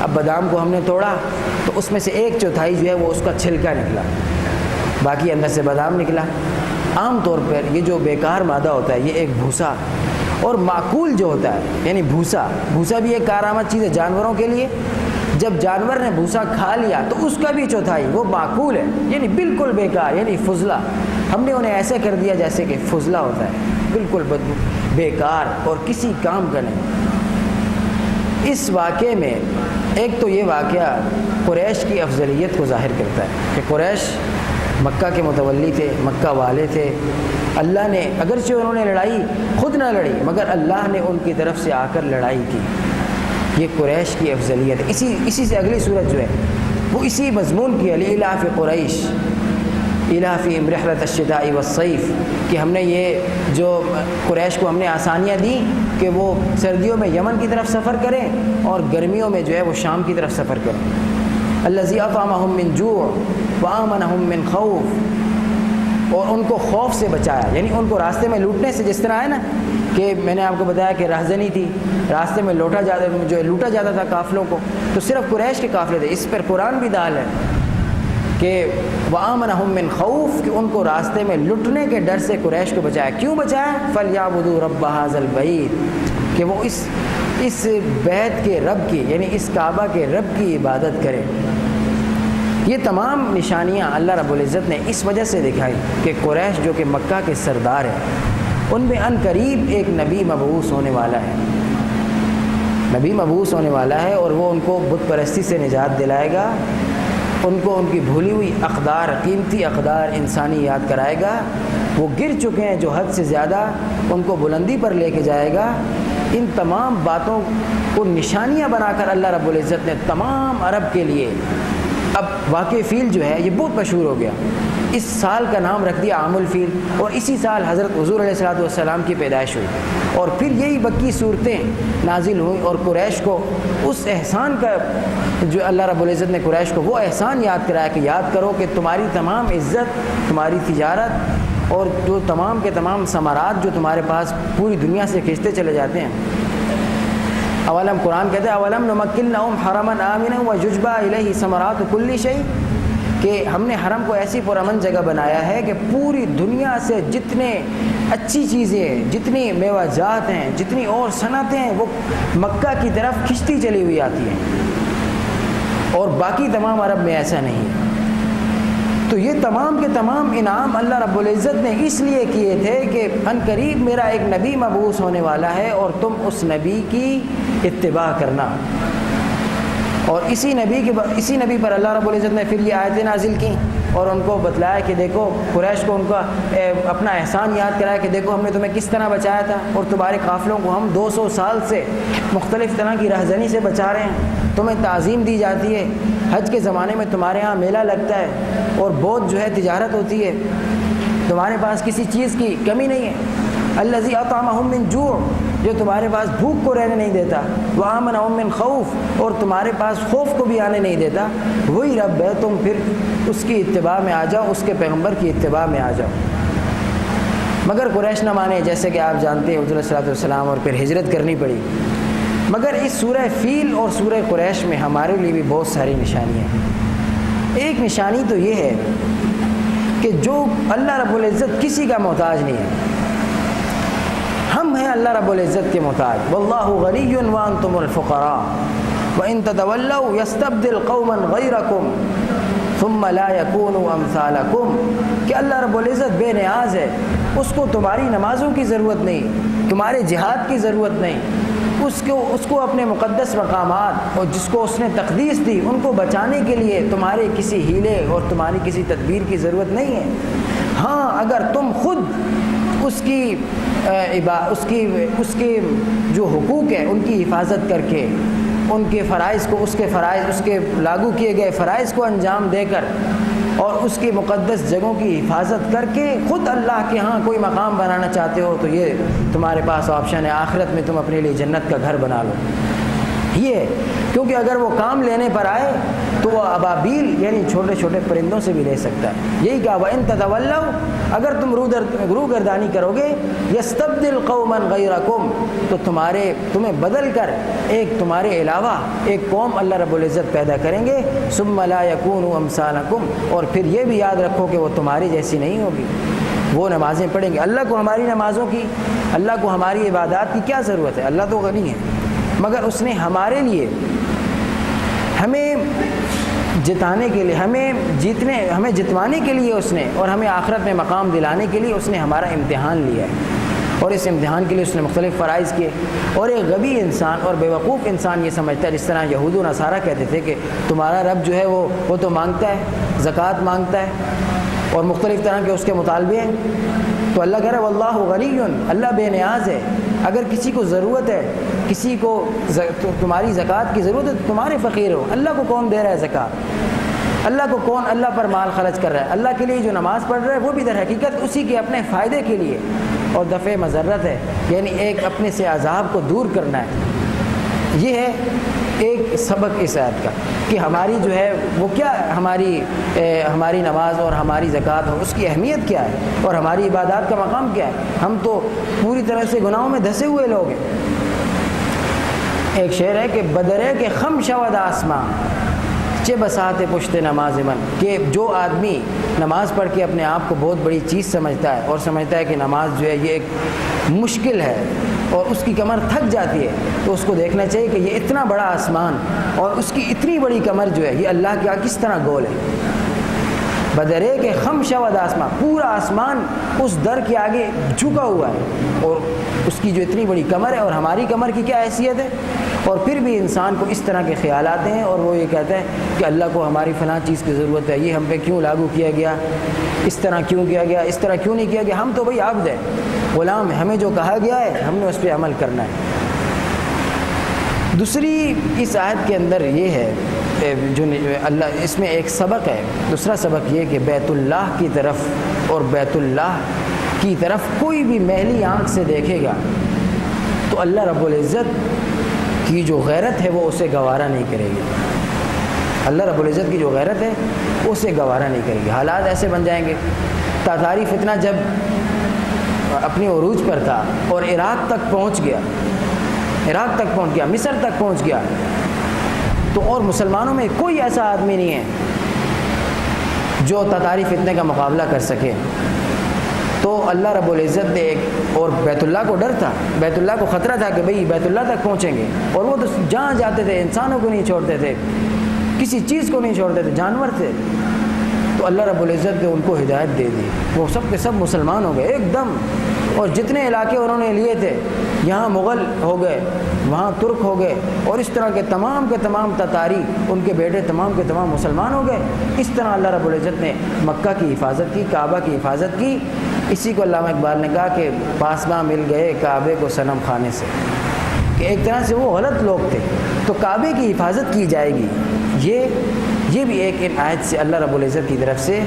اب بادام کو ہم نے توڑا تو اس میں سے ایک چوتھائی جو ہے وہ اس کا چھلکا نکلا، باقی اندر سے بادام نکلا۔ عام طور پر یہ جو بیکار مادہ ہوتا ہے یہ ایک بھوسا، اور معقول جو ہوتا ہے یعنی بھوسا بھی ایک کارآمد چیز ہے جانوروں کے لیے۔ جب جانور نے بھوسا کھا لیا تو اس کا بھی چوتھائی وہ معقول ہے، یعنی بالکل بیکار، یعنی فضلہ۔ ہم نے انہیں ایسے کر دیا جیسے کہ فضلہ ہوتا ہے، بالکل بیکار اور کسی کام کا نہیں۔ اس واقعے میں ایک تو یہ واقعہ قریش کی افضلیت کو ظاہر کرتا ہے کہ قریش مکہ کے متولی تھے، مکہ والے تھے۔ اللہ نے اگرچہ انہوں نے لڑائی خود نہ لڑی مگر اللہ نے ان کی طرف سے آ کر لڑائی کی، یہ قریش کی افضلیت ہے۔ اسی سے اگلی صورت جو ہے وہ اسی مضمون کی، لإلاف قریش إِلَافِهِمْ رِحْلَةَ الشِّتَاءِ وَالصَّيْفِ، کہ ہم نے یہ جو قریش کو ہم نے آسانیاں دیں کہ وہ سردیوں میں یمن کی طرف سفر کریں اور گرمیوں میں جو ہے وہ شام کی طرف سفر کریں۔ الَّذِي أَطْعَمَهُم مِّن جُوعٍ وَآمَنَهُم مِّن خَوْفٍ، اور ان کو خوف سے بچایا، یعنی ان کو راستے میں لوٹنے سے، جس طرح ہے نا کہ میں نے آپ کو بتایا کہ رہزنی تھی، راستے میں لوٹا جاتا تھا قافلوں کو، تو صرف قریش کے قافلے تھے۔ اس پر قرآن بھی دال ہے کہ وَآمَنَهُم مِّن خَوْفٍ، کہ ان کو راستے میں لٹنے کے ڈر سے قریش کو بچایا۔ کیوں بچایا؟ فَلْيَعْبُدُوا رَبَّ هَٰذَا الْبَيْتِ، کہ وہ اس بیت کے رب کی یعنی اس کعبہ کے رب کی عبادت کریں۔ یہ تمام نشانیاں اللہ رب العزت نے اس وجہ سے دکھائی کہ قریش جو کہ مکہ کے سردار ہیں ان میں ان قریب ایک نبی مبعوث ہونے والا ہے، نبی مبعوث ہونے والا ہے، اور وہ ان کو بت پرستی سے نجات دلائے گا، ان کو ان کی بھولی ہوئی اقدار، قیمتی اقدار انسانی یاد کرائے گا۔ وہ گر چکے ہیں جو حد سے زیادہ، ان کو بلندی پر لے کے جائے گا۔ ان تمام باتوں کو نشانیاں بنا کر اللہ رب العزت نے تمام عرب کے لیے، اب واقع فیل جو ہے یہ بہت مشہور ہو گیا، اس سال کا نام رکھ دیا عام الفیل، اور اسی سال حضرت حضور علیہ الصلوۃ والسلام کی پیدائش ہوئی، اور پھر یہی بکی صورتیں نازل ہوئیں، اور قریش کو اس احسان کا جو اللہ رب العزت نے قریش کو وہ احسان یاد کرایا کہ یاد کرو کہ تمہاری تمام عزت، تمہاری تجارت اور جو تمام کے تمام ثمرات جو تمہارے پاس پوری دنیا سے کھینچتے چلے جاتے ہیں۔ اولم، قرآن کہتے ہیں اولم نمکن لہم حرما آمنا وججبا الیہ ثمرات کل شیء، کہ ہم نے حرم کو ایسی پرامن جگہ بنایا ہے کہ پوری دنیا سے جتنے اچھی چیزیں ہیں، جتنی میوہ جات ہیں، جتنی اور صنعتیں ہیں، وہ مکہ کی طرف کھنچتی چلی ہوئی آتی ہیں، اور باقی تمام عرب میں ایسا نہیں ہے۔ تو یہ تمام کے تمام انعام اللہ رب العزت نے اس لیے کیے تھے کہ ان قریب میرا ایک نبی مبعوث ہونے والا ہے اور تم اس نبی کی اتباع کرنا۔ اور اسی نبی پر اللہ رب العزت نے پھر یہ آیتیں نازل کی اور ان کو بتلایا کہ دیکھو، قریش کو ان کا اپنا احسان یاد کرایا کہ دیکھو ہم نے تمہیں کس طرح بچایا تھا، اور تمہارے قافلوں کو ہم 200 سال سے مختلف طرح کی رہزنی سے بچا رہے ہیں، تمہیں تعظیم دی جاتی ہے، حج کے زمانے میں تمہارے ہاں میلہ لگتا ہے اور بہت جو ہے تجارت ہوتی ہے، تمہارے پاس کسی چیز کی کمی نہیں ہے۔ الذی اطعمہم من جوع، جو تمہارے پاس بھوک کو رہنے نہیں دیتا، وآمنہم من خوف، اور تمہارے پاس خوف کو بھی آنے نہیں دیتا، وہی رب ہے، تم پھر اس کی اتباع میں آ جاؤ، اس کے پیغمبر کی اتباع میں آ جاؤ۔ مگر قریش نہ مانے، جیسے کہ آپ جانتے ہیں حضور علیہ الصلوۃ والسلام، اور پھر ہجرت کرنی پڑی۔ مگر اس سورہ فیل اور سورہ قریش میں ہمارے لیے بھی بہت ساری نشانیاں ہیں۔ ایک نشانی تو یہ ہے کہ جو اللہ رب العزت کسی کا محتاج نہیں ہے، ہم ہیں اللہ رب العزت کے محتاج۔ واللہ غنی وانتم الفقراء، وَإِن تَتَوَلَّوْا يَسْتَبْدِلْ قَوْمًا غَيْرَكُمْ ثُمَّ لَا يَكُونُوا أَمْثَالَكُمْ کہ اللہ رب العزت بے نیاز ہے، اس کو تمہاری نمازوں کی ضرورت نہیں، تمہارے جہاد کی ضرورت نہیں، اس کو اپنے مقدس مقامات اور جس کو اس نے تقدیس دی ان کو بچانے کے لیے تمہارے کسی ہیلے اور تمہاری کسی تدبیر کی ضرورت نہیں ہے۔ ہاں اگر تم خود اس کے جو حقوق ہیں ان کی حفاظت کر کے ان کے فرائض کو اس کے لاگو کیے گئے فرائض کو انجام دے کر اور اس کی مقدس جگہوں کی حفاظت کر کے خود اللہ کے ہاں کوئی مقام بنانا چاہتے ہو تو یہ تمہارے پاس آپشن ہے، آخرت میں تم اپنے لیے جنت کا گھر بنا لو۔ یہ ہے کیونکہ اگر وہ کام لینے پر آئے تو وہ ابابیل یعنی چھوٹے چھوٹے پرندوں سے بھی لے سکتا ہے۔ یہی کہا وَإِن تَتَوَلَّوْا اگر تم روگردانی کرو گے يَسْتَبْدِلْ قَوْمًا غَيْرَكُمْ تو تمہیں بدل کر ایک تمہارے علاوہ ایک قوم اللہ رب العزت پیدا کریں گے، ثُمَّ لَا يَكُونُوا أَمْثَالَكُمْ اور پھر یہ بھی یاد رکھو کہ وہ تمہاری جیسی نہیں ہوگی۔ وہ نمازیں پڑھیں گے، اللہ کو ہماری نمازوں کی، اللہ کو ہماری عبادات کی کیا ضرورت ہے؟ اللہ تو غنی ہے، مگر اس نے ہمارے لیے ہمیں جتانے کے لیے ہمیں جتوانے کے لیے اس نے اور ہمیں آخرت میں مقام دلانے کے لیے اس نے ہمارا امتحان لیا ہے، اور اس امتحان کے لیے اس نے مختلف فرائض کیے۔ اور ایک غبی انسان اور بیوقوف انسان یہ سمجھتا ہے، جس طرح یہود و نصارہ کہتے تھے کہ تمہارا رب جو ہے وہ تو مانگتا ہے، زکوٰۃ مانگتا ہے اور مختلف طرح کے اس کے مطالبے ہیں، تو اللہ کہہ رہا ہے واللہ غنی، اللہ بے نیاز ہے۔ اگر کسی کو ضرورت ہے، کسی کو تمہاری زکوٰۃ کی ضرورت ہے تو تمہارے فقیر ہو، اللہ کو کون دے رہا ہے زکوٰۃ؟ اللہ پر مال خرچ کر رہا ہے؟ اللہ کے لیے جو نماز پڑھ رہا ہے وہ بھی در حقیقت اسی کے اپنے فائدے کے لیے اور دفع مضرت ہے، یعنی ایک اپنے سے عذاب کو دور کرنا ہے۔ یہ ہے ایک سبق اس آیت کا کہ ہماری جو ہے وہ کیا ہماری نماز اور ہماری زکوٰۃ اس کی اہمیت کیا ہے اور ہماری عبادات کا مقام کیا ہے۔ ہم تو پوری طرح سے گناہوں میں دھسے ہوئے لوگ ہیں۔ ایک شعر ہے کہ بدرے کے خم شود آسماں چے بسات پشت نماز من، کہ جو آدمی نماز پڑھ کے اپنے آپ کو بہت بڑی چیز سمجھتا ہے اور سمجھتا ہے کہ نماز جو ہے یہ ایک مشکل ہے اور اس کی کمر تھک جاتی ہے، تو اس کو دیکھنا چاہیے کہ یہ اتنا بڑا آسمان اور اس کی اتنی بڑی کمر جو ہے یہ اللہ کے کس طرح گول ہے۔ بدرے کے خم شود آسمان، پورا آسمان اس در کے آگے جھکا ہوا ہے اور اس کی جو اتنی بڑی کمر ہے، اور ہماری کمر کی کیا حیثیت ہے؟ اور پھر بھی انسان کو اس طرح کے خیالات ہیں اور وہ یہ کہتا ہے کہ اللہ کو ہماری فلاں چیز کی ضرورت ہے، یہ ہم پہ کیوں لاگو کیا گیا، اس طرح کیوں کیا گیا، اس طرح کیوں نہیں کیا گیا۔ ہم تو بھائی عبد ہیں، غلام ہیں، ہمیں جو کہا گیا ہے ہم نے اس پہ عمل کرنا ہے۔ دوسری اس آیت کے اندر یہ ہے جو اللہ اس میں ایک سبق ہے، دوسرا سبق یہ کہ بیت اللہ کی طرف اور بیت اللہ کی طرف کوئی بھی میلی آنکھ سے دیکھے گا تو اللہ رب العزت کی جو غیرت ہے وہ اسے گوارا نہیں کرے گی۔ اللہ رب العزت کی جو غیرت ہے اسے گوارا نہیں کرے گی۔ حالات ایسے بن جائیں گے، تاتاری فتنہ جب اپنی عروج پر تھا اور عراق تک پہنچ گیا، مصر تک پہنچ گیا، تو اور مسلمانوں میں کوئی ایسا آدمی نہیں ہے جو تاتاری فتنے کا مقابلہ کر سکے۔ تو اللہ رب العزت نے اور بیت اللہ کو ڈر تھا، بیت اللہ کو خطرہ تھا کہ بھئی بیت اللہ تک پہنچیں گے، اور وہ تو جہاں جاتے تھے انسانوں کو نہیں چھوڑتے تھے، کسی چیز کو نہیں چھوڑتے تھے، جانور تھے۔ تو اللہ رب العزت نے ان کو ہدایت دے دی، وہ سب کے سب مسلمان ہو گئے ایک دم، اور جتنے علاقے انہوں نے لیے تھے، یہاں مغل ہو گئے، وہاں ترک ہو گئے، اور اس طرح کے تمام تتاری ان کے بیٹے تمام کے تمام مسلمان ہو گئے۔ اس طرح اللہ رب العزت نے مکہ کی حفاظت کی، کعبہ کی حفاظت کی۔ اسی کو علامہ اقبال نے کہا کہ پاسباں مل گئے کعبے کو صنم خانے سے، کہ ایک طرح سے وہ غلط لوگ تھے، تو کعبے کی حفاظت کی جائے گی۔ یہ بھی ایک ان آیت سے اللہ رب العزت کی طرف سے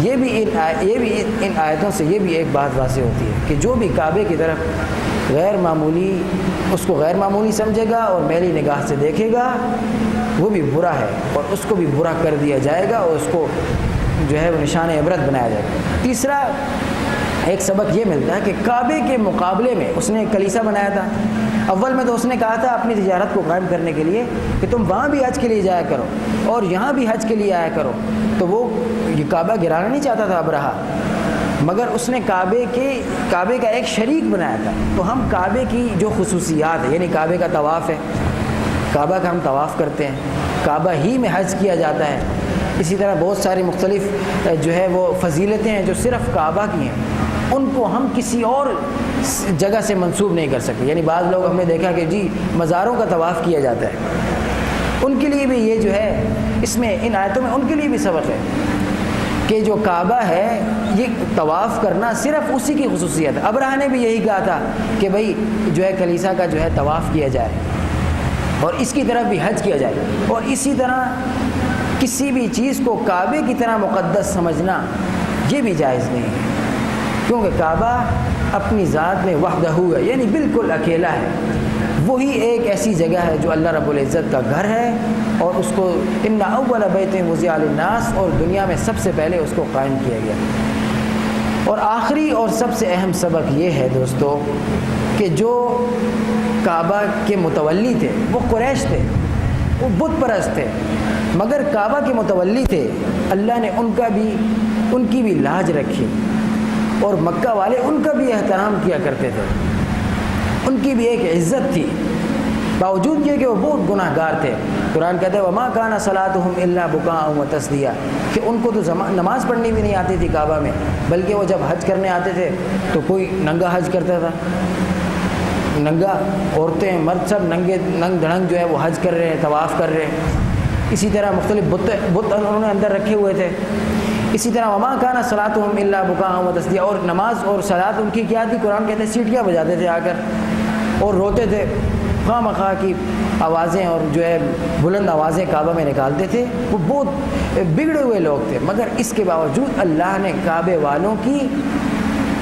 یہ بھی ان آیتوں سے یہ بھی ایک بات واضح ہوتی ہے کہ جو بھی کعبے کی طرف اس کو غیر معمولی سمجھے گا اور میلی نگاہ سے دیکھے گا وہ بھی برا ہے، اور اس کو بھی برا کر دیا جائے گا اور اس کو جو ہے وہ نشان عبرت بنایا جائے گا۔ تیسرا ایک سبق یہ ملتا ہے کہ کعبے کے مقابلے میں اس نے ایک کلیسا بنایا تھا۔ اول میں تو اس نے کہا تھا اپنی تجارت کو قائم کرنے کے لیے کہ تم وہاں بھی حج کے لیے جایا کرو اور یہاں بھی حج کے لیے آیا کرو، تو وہ یہ کعبہ گرانا نہیں چاہتا تھا ابرہہ، مگر اس نے کعبے کا ایک شریک بنایا تھا۔ تو ہم کعبے کی جو خصوصیات ہے، یعنی کعبے کا طواف ہے، کعبہ کا ہم طواف کرتے ہیں، کعبہ ہی میں حج کیا جاتا ہے۔ اسی طرح بہت ساری مختلف جو ہے وہ فضیلتیں ہیں جو صرف کعبہ کی ہیں، ان کو ہم کسی اور جگہ سے منسوب نہیں کر سکتے۔ یعنی بعض لوگ ہم نے دیکھا کہ جی مزاروں کا طواف کیا جاتا ہے، ان کے لیے بھی یہ جو ہے اس میں ان آیتوں میں ان کے لیے بھی سبق ہے کہ جو کعبہ ہے یہ طواف کرنا صرف اسی کی خصوصیت ہے۔ ابراہ نے بھی یہی کہا تھا کہ بھئی جو ہے کلیسا کا جو ہے طواف کیا جائے اور اس کی طرف بھی حج کیا جائے، اور اسی طرح کسی بھی چیز کو کعبے کی طرح مقدس سمجھنا یہ بھی جائز نہیں ہے، کیونکہ کعبہ اپنی ذات میں وحدہ ہے، یعنی بالکل اکیلا ہے۔ وہی ایک ایسی جگہ ہے جو اللہ رب العزت کا گھر ہے، اور اس کو ان اول بیت وضع للناس، اور دنیا میں سب سے پہلے اس کو قائم کیا گیا۔ اور آخری اور سب سے اہم سبق یہ ہے دوستو کہ جو کعبہ کے متولی تھے وہ قریش تھے، وہ بت پرست تھے، مگر کعبہ کے متولی تھے، اللہ نے ان کی بھی لاج رکھی، اور مکہ والے ان کا بھی احترام کیا کرتے تھے، ان کی بھی ایک عزت تھی، باوجود یہ کہ وہ بہت گناہ گار تھے۔ قرآن کہتے ہیں وَمَا كَانَ صَلَاتُهُمْ إِلَّا بُكَاءً وَتَصْدِيًا، کہ ان کو تو نماز پڑھنی بھی نہیں آتی تھی کعبہ میں، بلکہ وہ جب حج کرنے آتے تھے تو کوئی ننگا حج کرتا تھا، ننگا، عورتیں مرد سب ننگ دھڑنگ جو ہے وہ حج کر رہے ہیں، طواف کر رہے ہیں۔ اسی طرح مختلف بت انہوں نے اندر رکھے ہوئے تھے۔ اسی طرح وما كان صلاتهم الا بكاء وتصديا، اور نماز اور صلات ان کی کیا تھی؟ قرآن کہتے ہیں سیٹیاں بجاتے تھے آ کر اور روتے تھے، خواہ مخواہ کی آوازیں اور جو ہے بلند آوازیں کعبہ میں نکالتے تھے۔ وہ بہت بگڑے ہوئے لوگ تھے، مگر اس کے باوجود اللہ نے کعبے والوں کی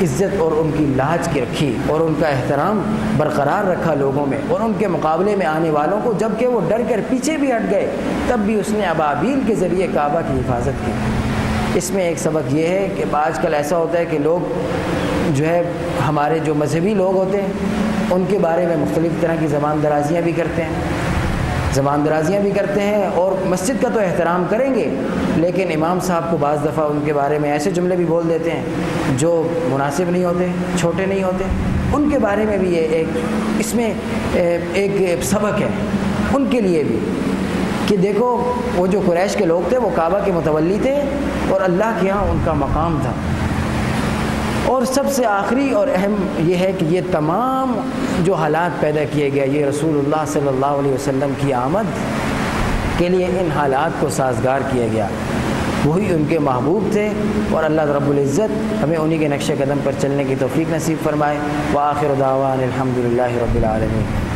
عزت اور ان کی لاج کی رکھی، اور ان کا احترام برقرار رکھا لوگوں میں، اور ان کے مقابلے میں آنے والوں کو جب کہ وہ ڈر کر پیچھے بھی ہٹ گئے تب بھی اس نے ابابیل کے ذریعے کعبہ کی حفاظت کی۔ اس میں ایک سبق یہ ہے کہ آج کل ایسا ہوتا ہے کہ لوگ جو ہے ہمارے جو مذہبی لوگ ہوتے ہیں ان کے بارے میں مختلف طرح کی زبان درازیاں بھی کرتے ہیں، اور مسجد کا تو احترام کریں گے، لیکن امام صاحب کو بعض دفعہ ان کے بارے میں ایسے جملے بھی بول دیتے ہیں جو مناسب نہیں ہوتے، چھوٹے نہیں ہوتے۔ ان کے بارے میں بھی یہ اس میں ایک سبق ہے ان کے لیے بھی کہ دیکھو وہ جو قریش کے لوگ تھے وہ کعبہ کے متولی تھے، اور اللہ کے ہاں ان کا مقام تھا۔ اور سب سے آخری اور اہم یہ ہے کہ یہ تمام جو حالات پیدا کیے گئے، یہ رسول اللہ صلی اللہ علیہ وسلم کی آمد کے لیے ان حالات کو سازگار کیا گیا، وہی ان کے محبوب تھے، اور اللہ رب العزت ہمیں انہی کے نقش قدم پر چلنے کی توفیق نصیب فرمائے۔ وآخر دعوانا الحمدللہ رب العالمین۔